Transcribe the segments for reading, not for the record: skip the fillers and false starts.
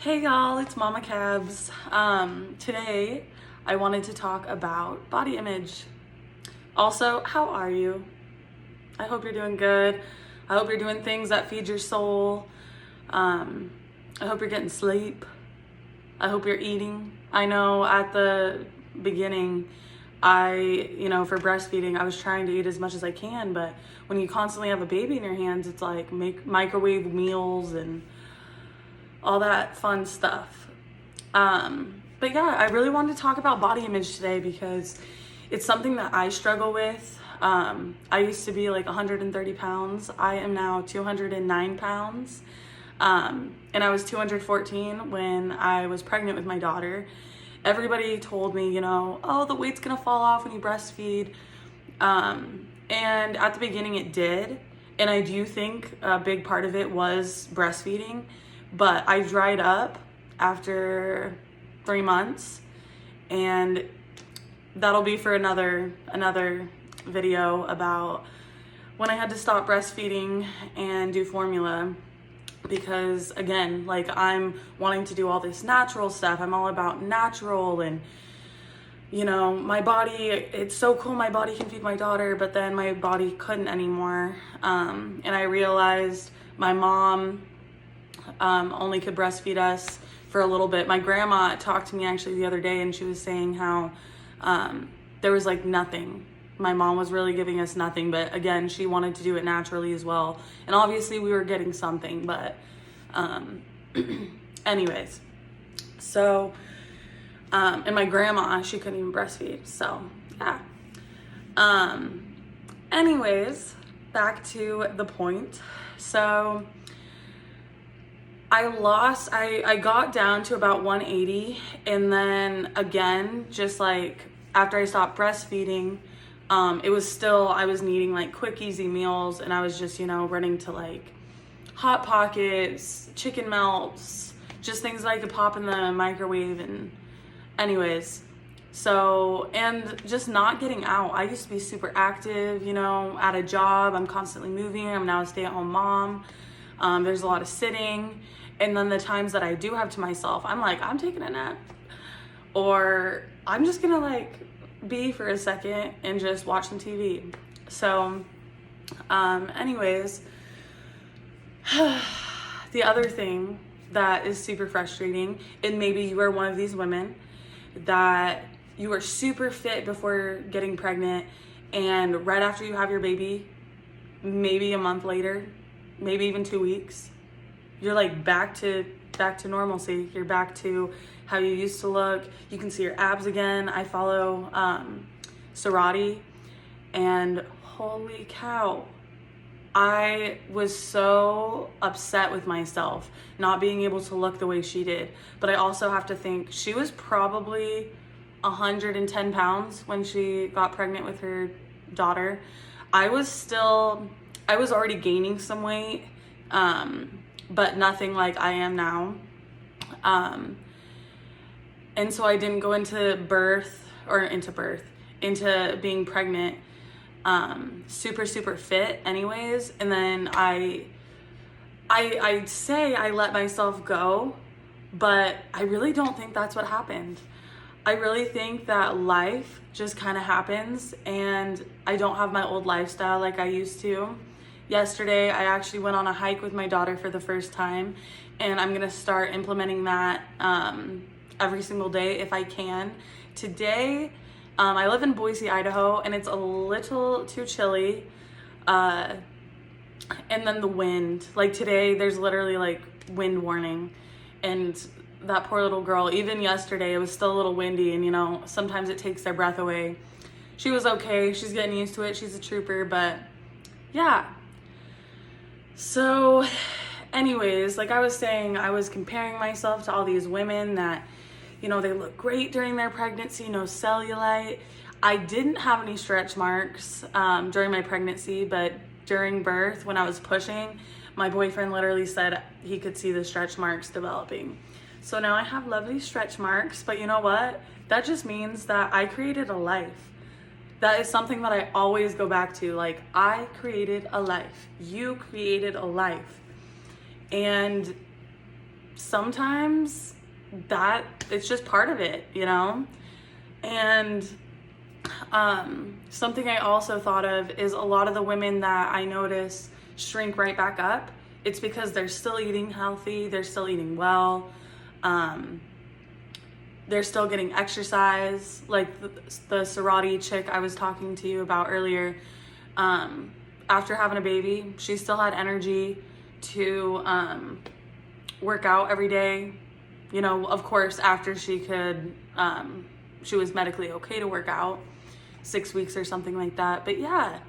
Hey y'all, it's Mama Cabs. Today I wanted to talk about body image. Also, how are you? I hope you're doing good. I hope you're doing things that feed your soul. I hope you're getting sleep. I hope you're eating. I know at the beginning, for breastfeeding, I was trying to eat as much as I can, but when you constantly have a baby in your hands, it's like make microwave meals and all that fun stuff. But yeah, I really wanted to talk about body image today because it's something that I struggle with. I used to be like 130 pounds. I am now 209 pounds. And I was 214 when I was pregnant with my daughter. Everybody told me, oh, the weight's gonna fall off when you breastfeed. And at the beginning it did. And I do think a big part of it was breastfeeding. But I dried up after 3 months, and that'll be for another video about when I had to stop breastfeeding and do formula, because again, like, I'm wanting to do all this natural stuff. I'm all about natural, and my body, it's so cool my body can feed my daughter, but then my body couldn't anymore. And I realized my mom only could breastfeed us for a little bit. My grandma talked to me actually the other day, and she was saying how there was like nothing. My mom was really giving us nothing, but again, she wanted to do it naturally as well. And obviously we were getting something, but anyways. So, and my grandma, she couldn't even breastfeed. So yeah. Back to the point. So I got down to about 180, and then again, just like after I stopped breastfeeding, it was still, I was needing like quick, easy meals, and I was just, running to like Hot Pockets, chicken melts, just things that I could pop in the microwave. And anyways, so, and just not getting out. I used to be super active, at a job. I'm constantly moving. I'm now a stay-at-home mom. There's a lot of sitting. And then the times that I do have to myself, I'm like, I'm taking a nap, or I'm just gonna like be for a second and just watch some TV. So, anyways, the other thing that is super frustrating, and maybe you are one of these women that you are super fit before getting pregnant, and right after you have your baby, maybe a month later, maybe even 2 weeks, you're like back to normalcy. You're back to how you used to look. You can see your abs again. I follow Sarati, and holy cow, I was so upset with myself not being able to look the way she did. But I also have to think she was probably 110 pounds when she got pregnant with her daughter. I was already gaining some weight, but nothing like I am now. And so I didn't go into being pregnant, super, super fit anyways. And then I'd say I let myself go, but I really don't think that's what happened. I really think that life just kind of happens, and I don't have my old lifestyle like I used to. Yesterday, I actually went on a hike with my daughter for the first time, and I'm gonna start implementing that every single day if I can. Today, I live in Boise, Idaho, and it's a little too chilly. And then the wind, like today, there's literally like wind warning, and that poor little girl, even yesterday, it was still a little windy, and sometimes it takes their breath away. She was okay. She's getting used to it. She's a trooper, but yeah. So anyways, like I was saying, I was comparing myself to all these women that, they look great during their pregnancy, no cellulite. I didn't have any stretch marks during my pregnancy, but during birth, when I was pushing, my boyfriend literally said he could see the stretch marks developing. So now I have lovely stretch marks, but you know what? That just means that I created a life. That is something that I always go back to. Like, I created a life. You created a life. And sometimes that it's just part of it, you know? And something I also thought of is a lot of the women that I notice shrink right back up. It's because they're still eating healthy, they're still eating well, they're still getting exercise. Like the sorority chick I was talking to you about earlier, after having a baby, she still had energy to work out every day. You know, of course, after she could, she was medically okay to work out, 6 weeks or something like that. But yeah,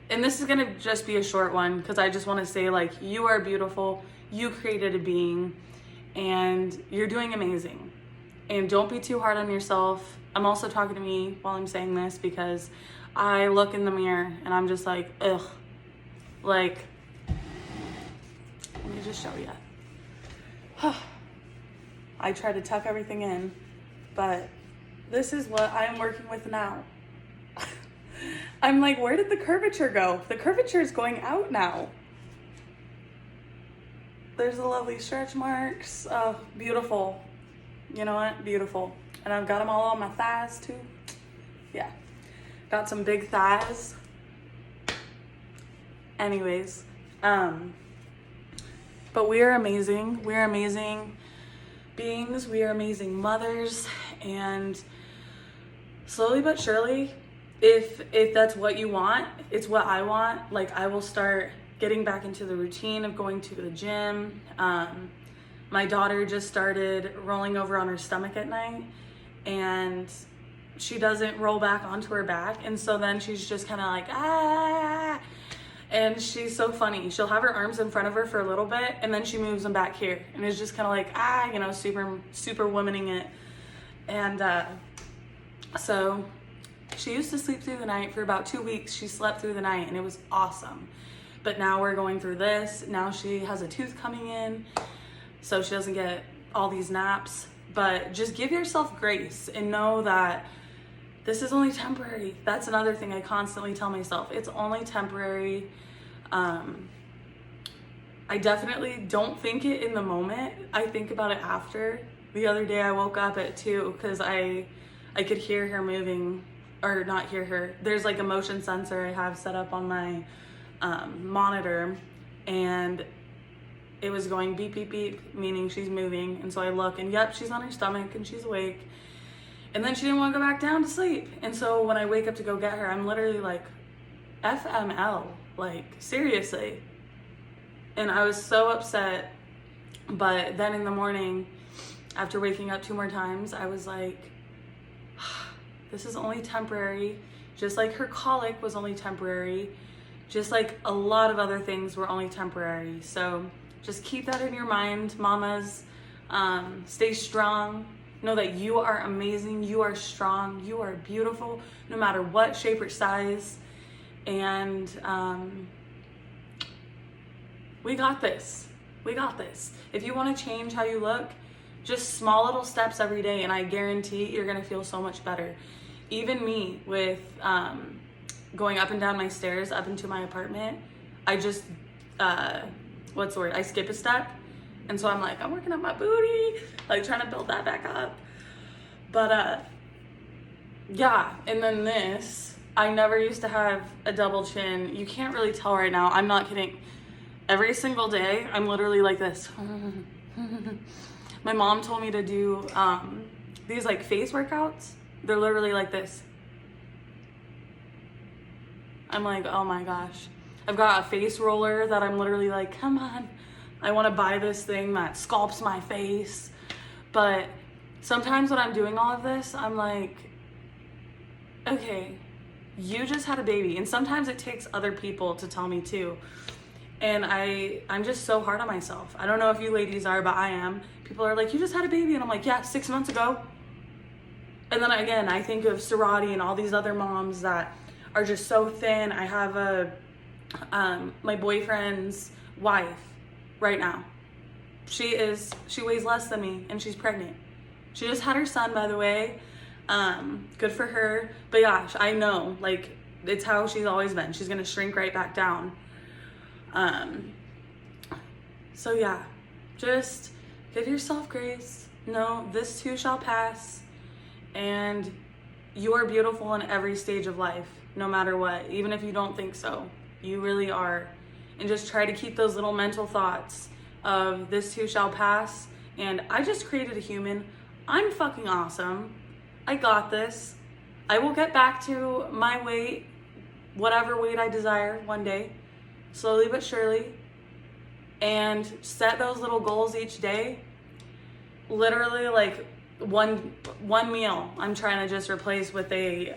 and this is gonna just be a short one because I just want to say, like, you are beautiful, you created a being, and you're doing amazing. And don't be too hard on yourself. I'm also talking to me while I'm saying this because I look in the mirror and I'm just like, ugh. Like, let me just show you. I try to tuck everything in, but this is what I'm working with now. I'm like, where did the curvature go? The curvature is going out now. There's the lovely stretch marks. Oh, beautiful. You know what? Beautiful. And I've got them all on my thighs too. Yeah. Got some big thighs. Anyways, but we are amazing. We are amazing beings. We are amazing mothers. And slowly but surely, if that's what you want, it's what I want. Like, I will start getting back into the routine of going to the gym. My daughter just started rolling over on her stomach at night, and she doesn't roll back onto her back. And so then she's just kind of like, ah. And she's so funny. She'll have her arms in front of her for a little bit, and then she moves them back here. And it's just kind of like, ah, you know, super womaning it. And so she used to sleep through the night for about 2 weeks. She slept through the night, and it was awesome. But now we're going through this. Now she has a tooth coming in, so she doesn't get all these naps. But just give yourself grace and know that this is only temporary. That's another thing I constantly tell myself. It's only temporary. I definitely don't think it in the moment. I think about it after. The other day I woke up at 2 because I could hear her moving, or not hear her. There's like a motion sensor I have set up on my monitor, and it was going beep, beep, beep, meaning she's moving. And so I look, and yep, she's on her stomach and she's awake. And then she didn't want to go back down to sleep. And so when I wake up to go get her, I'm literally like, FML, like, seriously. And I was so upset. But then in the morning, after waking up 2 more times, I was like, this is only temporary. Just like her colic was only temporary. Just like a lot of other things were only temporary. So just keep that in your mind, mamas. Stay strong. Know that you are amazing, you are strong, you are beautiful, no matter what shape or size. And we got this. We got this. If you want to change how you look, just small little steps every day, and I guarantee you're going to feel so much better. Even me, with going up and down my stairs up into my apartment, I just, what's the word? I skip a step. And so I'm like, I'm working on my booty, like trying to build that back up. But yeah, and then this, I never used to have a double chin. You can't really tell right now. I'm not kidding. Every single day, I'm literally like this. My mom told me to do these like face workouts. They're literally like this. I'm like, oh my gosh. I've got a face roller that I'm literally like, come on. I want to buy this thing that sculpts my face. But sometimes when I'm doing all of this, I'm like, okay, you just had a baby. And sometimes it takes other people to tell me too. And I'm just so hard on myself. I don't know if you ladies are, but I am. People are like, you just had a baby. And I'm like, yeah, 6 months ago. And then again, I think of sorority and all these other moms that are just so thin. I have my boyfriend's wife right now. She weighs less than me, and she's pregnant. She just had her son, by the way. Good for her. But yeah, I know, like, it's how she's always been. She's gonna shrink right back down. So yeah, just give yourself grace. No, this too shall pass. And you are beautiful in every stage of life, no matter what, even if you don't think so. You really are. And just try to keep those little mental thoughts of this too shall pass. And I just created a human. I'm fucking awesome. I got this. I will get back to my weight, whatever weight I desire one day, slowly but surely. And set those little goals each day. Literally like one meal I'm trying to just replace with a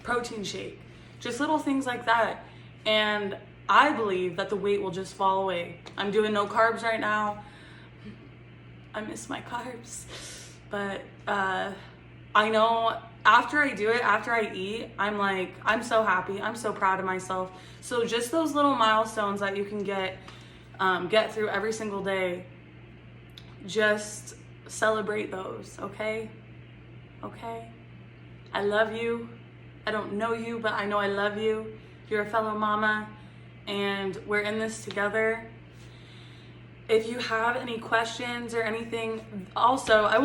protein shake. Just little things like that. And I believe that the weight will just fall away. I'm doing no carbs right now. I miss my carbs. But I know after I do it, after I eat, I'm so happy. I'm so proud of myself. So just those little milestones that you can get through every single day, just celebrate those, okay? Okay? I love you. I don't know you, but I know I love you. You're a fellow mama, and we're in this together. If you have any questions or anything, also, I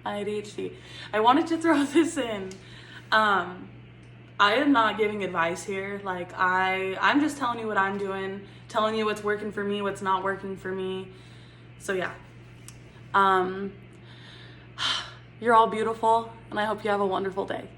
ADHD. I wanted to throw this in. I am not giving advice here. Like, I'm just telling you what I'm doing, telling you what's working for me, what's not working for me. So yeah. You're all beautiful, and I hope you have a wonderful day.